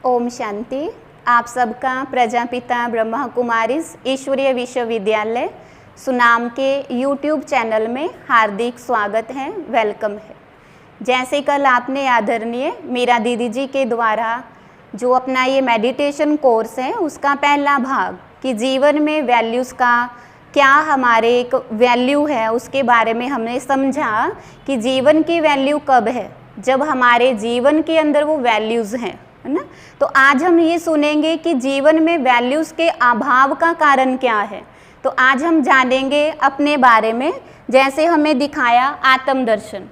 ओम शांति। आप सबका प्रजापिता ब्रह्मा कुमारीज ईश्वरीय विश्वविद्यालय सुनाम के YouTube चैनल में हार्दिक स्वागत है, वेलकम है। जैसे कल आपने आदरणीय मीरा दीदी जी के द्वारा जो अपना ये मेडिटेशन कोर्स है उसका पहला भाग कि जीवन में वैल्यूज़ का क्या हमारे एक वैल्यू है उसके बारे में हमने समझा कि जीवन की वैल्यू कब है, जब हमारे जीवन के अंदर वो वैल्यूज़ हैं, है ना। तो आज हम ये सुनेंगे कि जीवन में वैल्यूज़ के अभाव का कारण क्या है। तो आज हम जानेंगे अपने बारे में, जैसे हमें दिखाया आत्मदर्शन।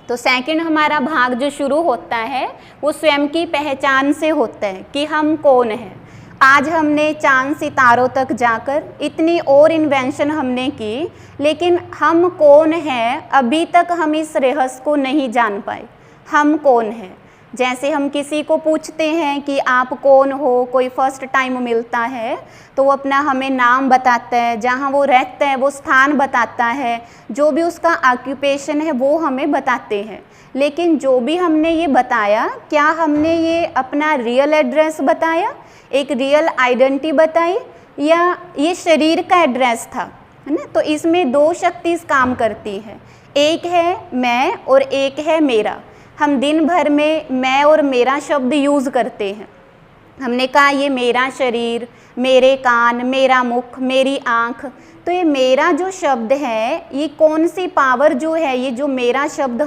तो सेकंड हमारा भाग जो शुरू होता है वो स्वयं की पहचान से होता है कि हम कौन हैं। आज हमने चांद सितारों तक जाकर इतनी और इन्वेंशन हमने की, लेकिन हम कौन हैं अभी तक हम इस रहस्य को नहीं जान पाए। हम कौन हैं, जैसे हम किसी को पूछते हैं कि आप कौन हो, कोई फर्स्ट टाइम मिलता है तो वो अपना हमें नाम बताता है, जहाँ वो रहता है वो स्थान बताता है, जो भी उसका ऑक्यूपेशन है वो हमें बताते हैं। लेकिन जो भी हमने ये बताया, क्या हमने ये अपना रियल एड्रेस बताया, एक रियल आइडेंटिटी बताई, या ये शरीर का एड्रेस था, है ना। तो इसमें दो शक्ति काम करती है, एक है मैं और एक है मेरा। हम दिन भर में मैं और मेरा शब्द यूज़ करते हैं। हमने कहा ये मेरा शरीर, मेरे कान, मेरा मुख, मेरी आँख। तो ये मेरा जो शब्द है, ये कौन सी पावर जो है, ये जो मेरा शब्द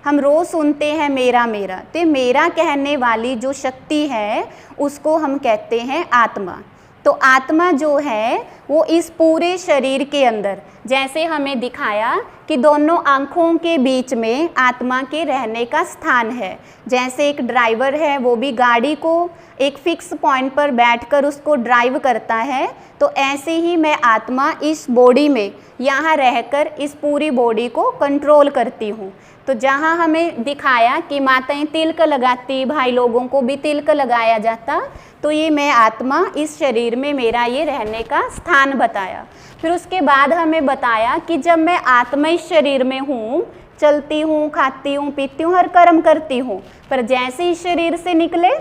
हम रोज़ सुनते हैं मेरा मेरा, तो मेरा कहने वाली जो शक्ति है उसको हम कहते हैं आत्मा। तो आत्मा जो है वो इस पूरे शरीर के अंदर, जैसे हमें दिखाया कि दोनों आँखों के बीच में आत्मा के रहने का स्थान है। जैसे एक ड्राइवर है वो भी गाड़ी को एक फिक्स पॉइंट पर बैठकर उसको ड्राइव करता है, तो ऐसे ही मैं आत्मा इस बॉडी में यहाँ रहकर इस पूरी बॉडी को कंट्रोल करती हूँ। तो जहाँ हमें दिखाया कि माताएं तिलक लगाती, भाई लोगों को भी तिलक लगाया जाता, तो ये मैं आत्मा इस शरीर में मेरा ये रहने का स्थान बताया। फिर उसके बाद हमें बताया कि जब मैं आत्मा इस शरीर में हूँ, चलती हूँ, खाती हूँ, पीती हूँ, हर कर्म करती हूँ, पर जैसे इस शरीर से निकले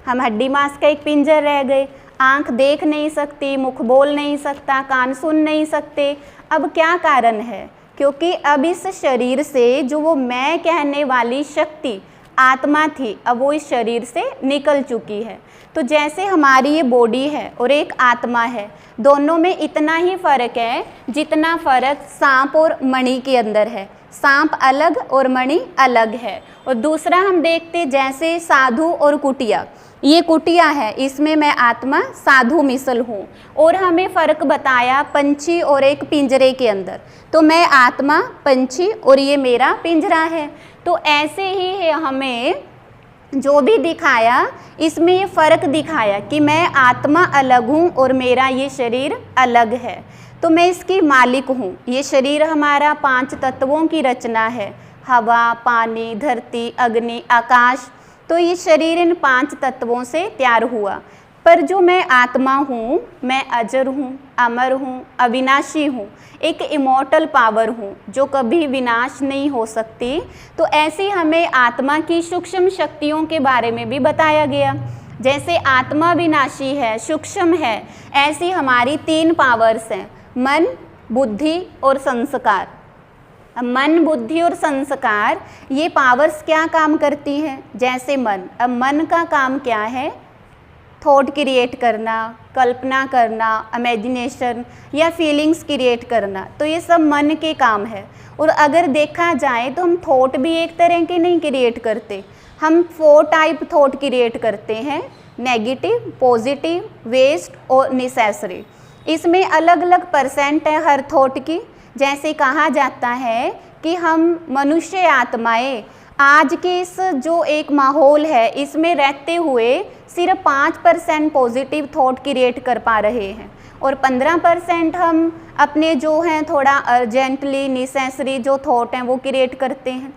हम हड्डी मांस का एक पिंजर रह गए। आँख देख नहीं सकती, मुख बोल नहीं सकता, कान सुन नहीं सकते। अब क्या कारण है? क्योंकि अब इस शरीर से जो वो मैं कहने वाली शक्ति आत्मा थी, अब वो इस शरीर से निकल चुकी है। तो जैसे हमारी ये बॉडी है और एक आत्मा है, दोनों में इतना ही फ़र्क है जितना फ़र्क सांप और मणि के अंदर है। सांप अलग और मणि अलग है। और दूसरा हम देखते जैसे साधु और कुटिया, ये कुटिया है, इसमें मैं आत्मा साधु मिसल हूँ। और हमें फ़र्क बताया पंछी और एक पिंजरे के अंदर, तो मैं आत्मा पंछी और ये मेरा पिंजरा है। तो ऐसे ही है, हमें जो भी दिखाया इसमें ये फ़र्क दिखाया कि मैं आत्मा अलग हूँ और मेरा ये शरीर अलग है। तो मैं इसकी मालिक हूँ। ये शरीर हमारा 5 तत्वों की रचना है, हवा, पानी, धरती, अग्नि, आकाश। तो ये शरीर इन 5 तत्वों से तैयार हुआ। पर जो मैं आत्मा हूँ, मैं अजर हूँ, अमर हूँ, अविनाशी हूँ, एक इमॉर्टल पावर हूँ जो कभी विनाश नहीं हो सकती। तो ऐसे हमें आत्मा की सूक्ष्म शक्तियों के बारे में भी बताया गया। जैसे आत्मा विनाशी है, सूक्ष्म है, ऐसी हमारी 3 पावर्स हैं, मन, बुद्धि और संस्कार। मन, बुद्धि और संस्कार, ये पावर्स क्या काम करती हैं? जैसे मन, अब मन का काम क्या है? थॉट क्रिएट करना, कल्पना करना, इमेजिनेशन या फीलिंग्स क्रिएट करना। तो ये सब मन के काम है। और अगर देखा जाए तो हम थॉट भी एक तरह के नहीं क्रिएट करते, हम 4 टाइप थॉट क्रिएट करते हैं, नेगेटिव, पॉजिटिव, वेस्ट और नेसेसरी। इसमें अलग अलग परसेंट है हर थॉट की। जैसे कहा जाता है कि हम मनुष्य आत्माएं आज के इस जो एक माहौल है इसमें रहते हुए सिर्फ 5% पॉजिटिव थॉट क्रिएट कर पा रहे हैं, और 15% हम अपने जो हैं थोड़ा अर्जेंटली नेसेसरी जो थॉट हैं वो क्रिएट करते हैं।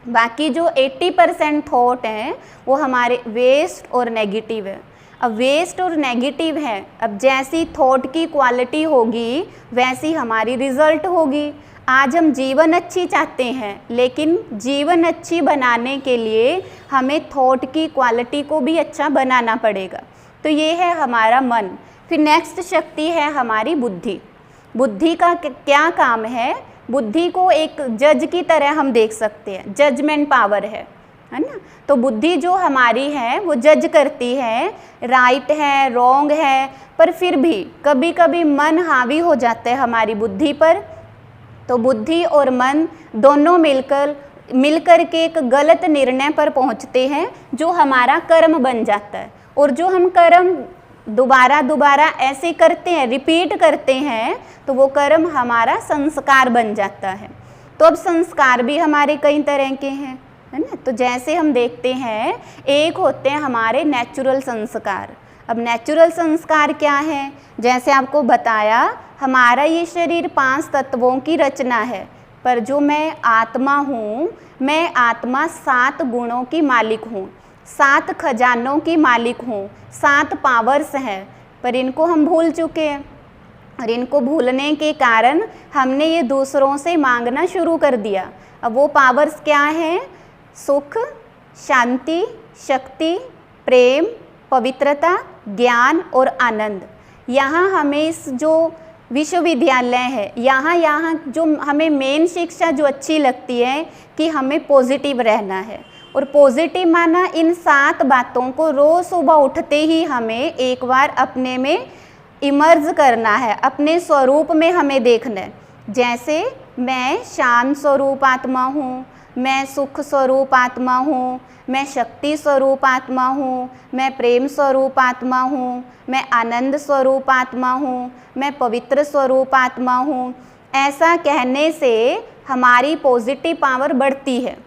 बाकी जो 80% थॉट हैं वो हमारे वेस्ट और नेगेटिव है। अब वेस्ट और नेगेटिव है, अब जैसी थॉट की क्वालिटी होगी वैसी हमारी रिजल्ट होगी। आज हम जीवन अच्छी चाहते हैं, लेकिन जीवन अच्छी बनाने के लिए हमें थॉट की क्वालिटी को भी अच्छा बनाना पड़ेगा। तो ये है हमारा मन। फिर नेक्स्ट शक्ति है हमारी बुद्धि। बुद्धि का क्या काम है? बुद्धि को एक जज की तरह हम देख सकते हैं, जजमेंट पावर है ना। तो बुद्धि जो हमारी है वो जज करती है, राइट है, रॉन्ग है, पर फिर भी कभी कभी मन हावी हो जाता है हमारी बुद्धि पर। तो बुद्धि और मन दोनों मिलकर के एक गलत निर्णय पर पहुंचते हैं, जो हमारा कर्म बन जाता है। और जो हम कर्म दोबारा ऐसे करते हैं, रिपीट करते हैं, तो वो कर्म हमारा संस्कार बन जाता है। तो अब संस्कार भी हमारे कई तरह के हैं, है ना। तो जैसे हम देखते हैं, एक होते हैं हमारे नेचुरल संस्कार। अब नेचुरल संस्कार क्या है? जैसे आपको बताया, हमारा ये शरीर 5 तत्वों की रचना है, पर जो मैं आत्मा हूँ, मैं आत्मा 7 गुणों की मालिक हूँ, 7 खजानों की मालिक हूँ, 7 पावर्स हैं, पर इनको हम भूल चुके हैं। और इनको भूलने के कारण हमने ये दूसरों से मांगना शुरू कर दिया। अब वो पावर्स क्या हैं? सुख, शांति, शक्ति, प्रेम, पवित्रता, ज्ञान और आनंद। यहाँ हमें इस जो विश्वविद्यालय है, यहाँ जो हमें मेन शिक्षा जो अच्छी लगती है कि हमें पॉजिटिव रहना है। और पॉजिटिव माना इन 7 बातों को रोज़ सुबह उठते ही हमें एक बार अपने में इमर्ज करना है, अपने स्वरूप में हमें देखना है। जैसे मैं शांत स्वरूप आत्मा हूँ, मैं सुख स्वरूप आत्मा हूँ, मैं शक्ति स्वरूप आत्मा हूँ, मैं प्रेम स्वरूप आत्मा हूँ, मैं आनंद स्वरूप आत्मा हूँ, मैं पवित्र स्वरूप आत्मा हूँ। ऐसा कहने से हमारी पॉजिटिव पावर बढ़ती है।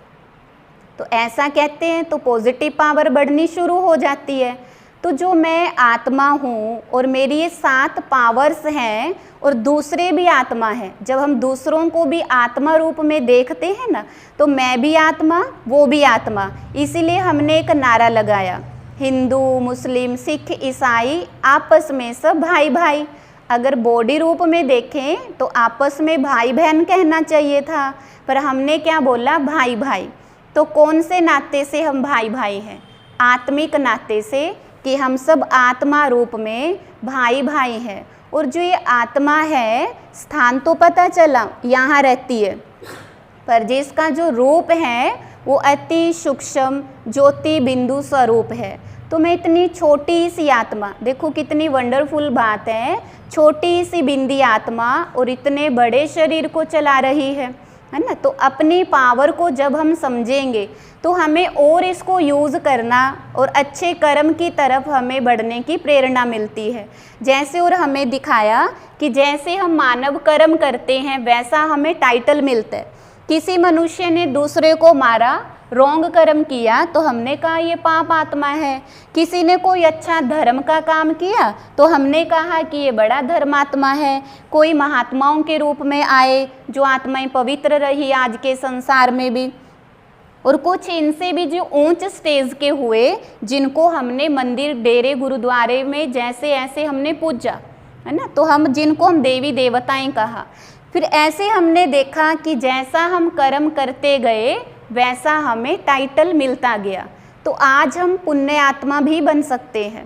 तो ऐसा कहते हैं तो पॉजिटिव पावर बढ़नी शुरू हो जाती है। तो जो मैं आत्मा हूँ और मेरी ये 7 पावर्स हैं और दूसरे भी आत्मा हैं, जब हम दूसरों को भी आत्मा रूप में देखते हैं ना, तो मैं भी आत्मा, वो भी आत्मा। इसीलिए हमने एक नारा लगाया, हिंदू, मुस्लिम, सिख, ईसाई आपस में सब भाई भाई। अगर बॉडी रूप में देखें तो आपस में भाई बहन कहना चाहिए था, पर हमने क्या बोला? भाई भाई। तो कौन से नाते से हम भाई भाई हैं? आत्मिक नाते से, कि हम सब आत्मा रूप में भाई भाई हैं। और जो ये आत्मा है, स्थान तो पता चला यहाँ रहती है, पर जिसका जो रूप है वो अति सूक्ष्म ज्योति बिंदु स्वरूप है। तो मैं इतनी छोटी सी आत्मा, देखो कितनी वंडरफुल बात है, छोटी सी बिंदी आत्मा और इतने बड़े शरीर को चला रही है ना। तो अपनी पावर को जब हम समझेंगे तो हमें और इसको यूज़ करना और अच्छे कर्म की तरफ हमें बढ़ने की प्रेरणा मिलती है। जैसे और हमें दिखाया कि जैसे हम मानव कर्म करते हैं वैसा हमें टाइटल मिलता है। किसी मनुष्य ने दूसरे को मारा, रॉन्ग कर्म किया, तो हमने कहा ये पाप आत्मा है। किसी ने कोई अच्छा धर्म का काम किया तो हमने कहा कि ये बड़ा धर्मात्मा है। कोई महात्माओं के रूप में आए, जो आत्माएं पवित्र रही आज के संसार में भी, और कुछ इनसे भी जो ऊंच स्टेज के हुए, जिनको हमने मंदिर, डेरे, गुरुद्वारे में जैसे ऐसे हमने पूजा, है ना। तो हम जिनको हम देवी देवताएं कहा। फिर ऐसे हमने देखा कि जैसा हम कर्म करते गए वैसा हमें टाइटल मिलता गया। तो आज हम पुण्य आत्मा भी बन सकते हैं।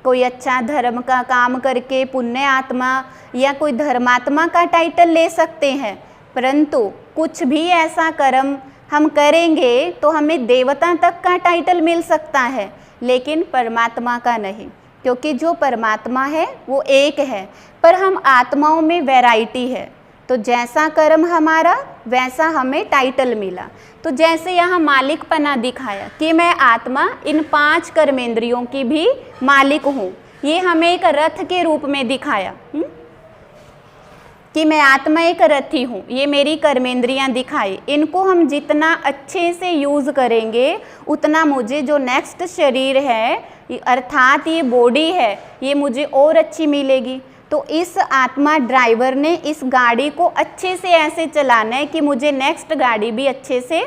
कोई अच्छा धर्म का काम करके पुण्य आत्मा या कोई धर्मात्मा का टाइटल ले सकते हैं, परंतु कुछ भी ऐसा कर्म हम करेंगे तो हमें देवता तक का टाइटल मिल सकता है, लेकिन परमात्मा का नहीं, क्योंकि जो परमात्मा है वो एक है, पर हम आत्माओं में वैरायटी है। तो जैसा कर्म हमारा वैसा हमें टाइटल मिला। तो जैसे यहाँ मालिकपना दिखाया कि मैं आत्मा इन 5 कर्मेंद्रियों की भी मालिक हूँ, ये हमें एक रथ के रूप में दिखाया कि मैं आत्मा एक रथी हूँ। ये मेरी कर्मेंद्रियाँ दिखाई, इनको हम जितना अच्छे से यूज़ करेंगे उतना मुझे जो नेक्स्ट शरीर है अर्थात ये बॉडी है, ये मुझे और अच्छी मिलेगी। तो इस आत्मा ड्राइवर ने इस गाड़ी को अच्छे से ऐसे चलाना है कि मुझे नेक्स्ट गाड़ी भी अच्छे से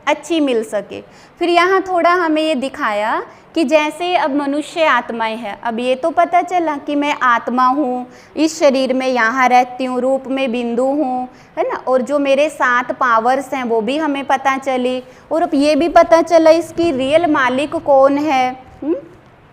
अच्छी मिल सके। फिर यहाँ थोड़ा हमें ये दिखाया कि जैसे अब मनुष्य आत्माएं हैं, अब ये तो पता चला कि मैं आत्मा हूँ, इस शरीर में यहाँ रहती हूँ, रूप में बिंदु हूँ, है ना, और जो मेरे 7 पावर्स हैं वो भी हमें पता चली, और अब ये भी पता चला इसकी रियल मालिक कौन है,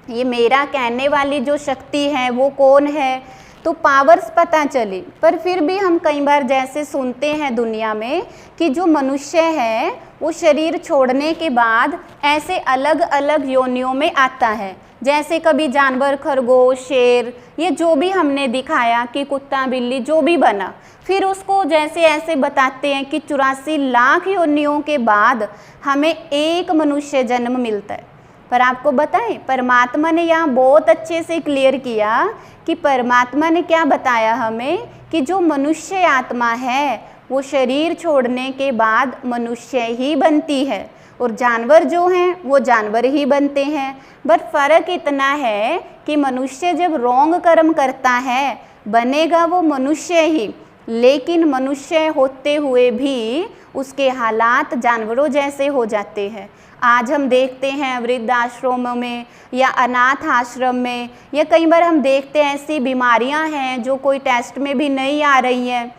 ये मेरा कहने वाली जो शक्ति है वो कौन है, तो पावर्स पता चली। पर फिर भी हम कई बार जैसे सुनते हैं दुनिया में कि जो मनुष्य है वो शरीर छोड़ने के बाद ऐसे अलग अलग योनियों में आता है, जैसे कभी जानवर, खरगोश, शेर, ये जो भी हमने दिखाया कि कुत्ता, बिल्ली, जो भी बना, फिर उसको जैसे ऐसे बताते हैं कि 84 लाख योनियों के बाद हमें एक मनुष्य जन्म मिलता है। पर आपको बताएं, परमात्मा ने यहाँ बहुत अच्छे से क्लियर किया कि परमात्मा ने क्या बताया हमें कि जो मनुष्य आत्मा है वो शरीर छोड़ने के बाद मनुष्य ही बनती है, और जानवर जो हैं वो जानवर ही बनते हैं। बट फ़र्क इतना है कि मनुष्य जब रॉन्ग कर्म करता है बनेगा वो मनुष्य ही, लेकिन मनुष्य होते हुए भी उसके हालात जानवरों जैसे हो जाते हैं। आज हम देखते हैं वृद्धाश्रमों में या अनाथ आश्रम में, या कई बार हम देखते हैं ऐसी बीमारियां हैं जो कोई टेस्ट में भी नहीं आ रही हैं,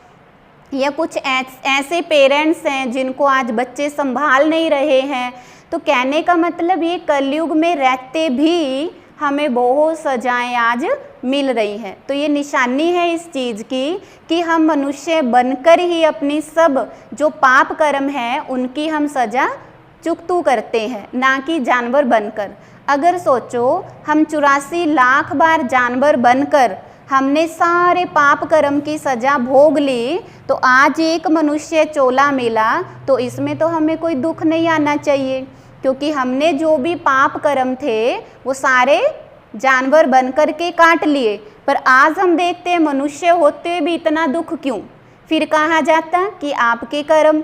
या कुछ ऐसे पेरेंट्स हैं जिनको आज बच्चे संभाल नहीं रहे हैं। तो कहने का मतलब ये कलयुग में रहते भी हमें बहुत सजाएं आज मिल रही हैं। तो ये निशानी है इस चीज़ की कि हम मनुष्य बनकर ही अपनी सब जो पाप कर्म है उनकी हम सज़ा चुकतू करते हैं, ना कि जानवर बनकर। अगर सोचो हम 84 लाख बार जानवर बनकर हमने सारे पाप कर्म की सज़ा भोग ली, तो आज एक मनुष्य चोला मिला तो इसमें तो हमें कोई दुख नहीं आना चाहिए, क्योंकि हमने जो भी पाप कर्म थे वो सारे जानवर बनकर के काट लिए। पर आज हम देखते हैं मनुष्य होते भी इतना दुख क्यों? फिर कहा जाता कि आपके कर्म,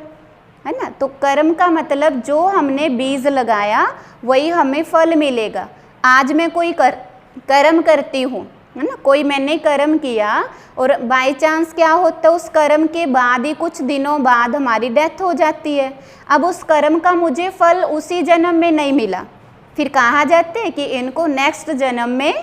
है ना। तो कर्म का मतलब जो हमने बीज लगाया वही हमें फल मिलेगा। आज मैं कोई कर्म करती हूँ, है ना, कोई मैंने कर्म किया और बाय चांस क्या होता है उस कर्म के बाद ही कुछ दिनों बाद हमारी डेथ हो जाती है। अब उस कर्म का मुझे फल उसी जन्म में नहीं मिला, फिर कहा जाता है कि इनको नेक्स्ट जन्म में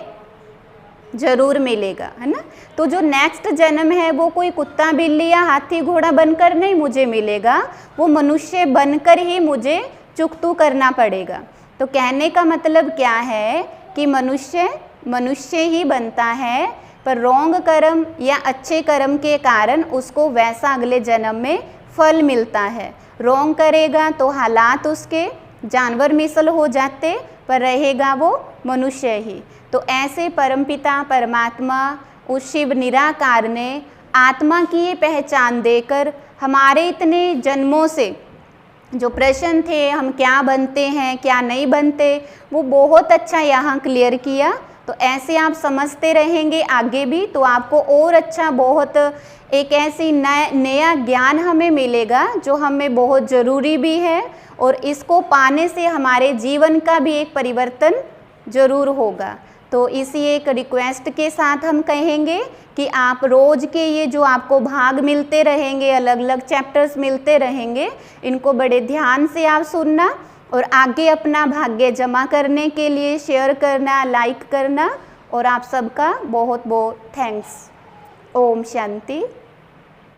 ज़रूर मिलेगा, है ना। तो जो नेक्स्ट जन्म है वो कोई कुत्ता, बिल्ली या हाथी, घोड़ा बनकर नहीं मुझे मिलेगा, वो मनुष्य बनकर ही मुझे चुकतू करना पड़ेगा। तो कहने का मतलब क्या है कि मनुष्य ही बनता है, पर रॉन्ग कर्म या अच्छे कर्म के कारण उसको वैसा अगले जन्म में फल मिलता है। रॉन्ग करेगा तो हालात उसके जानवर मिसल हो जाते, पर रहेगा वो मनुष्य ही। तो ऐसे परमपिता परमात्मा उस शिव निराकार ने आत्मा की ये पहचान देकर हमारे इतने जन्मों से जो प्रश्न थे हम क्या बनते हैं क्या नहीं बनते, वो बहुत अच्छा यहाँ क्लियर किया। तो ऐसे आप समझते रहेंगे आगे भी तो आपको और अच्छा बहुत एक ऐसी नया ज्ञान हमें मिलेगा जो हमें बहुत ज़रूरी भी है, और इसको पाने से हमारे जीवन का भी एक परिवर्तन ज़रूर होगा। तो इसी एक रिक्वेस्ट के साथ हम कहेंगे कि आप रोज़ के ये जो आपको भाग मिलते रहेंगे, अलग अलग चैप्टर्स मिलते रहेंगे, इनको बड़े ध्यान से आप सुनना और आगे अपना भाग्य जमा करने के लिए शेयर करना, लाइक करना। और आप सबका बहुत बहुत थैंक्स। ओम शांति।